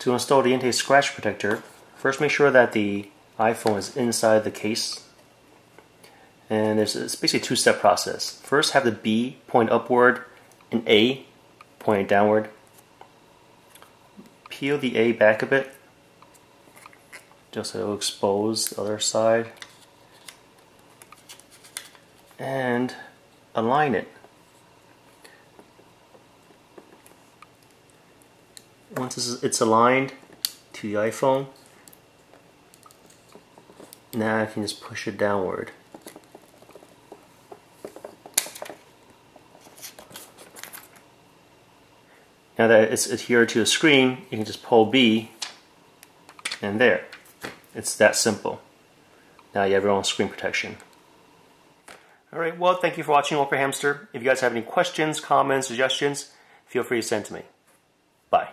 To install the anti-scratch protector, first make sure that the iPhone is inside the case. And it's basically a two-step process. First, have the B point upward and A point downward. Peel the A back a bit, just so it will expose the other side. And align it. Once it's aligned to the iPhone, now I can just push it downward. Now that it's adhered to the screen, you can just pull B, and there. It's that simple. Now you have your own screen protection. Alright, well, thank you for watching AwkwardHamster. If you guys have any questions, comments, suggestions, feel free to send to me. Bye.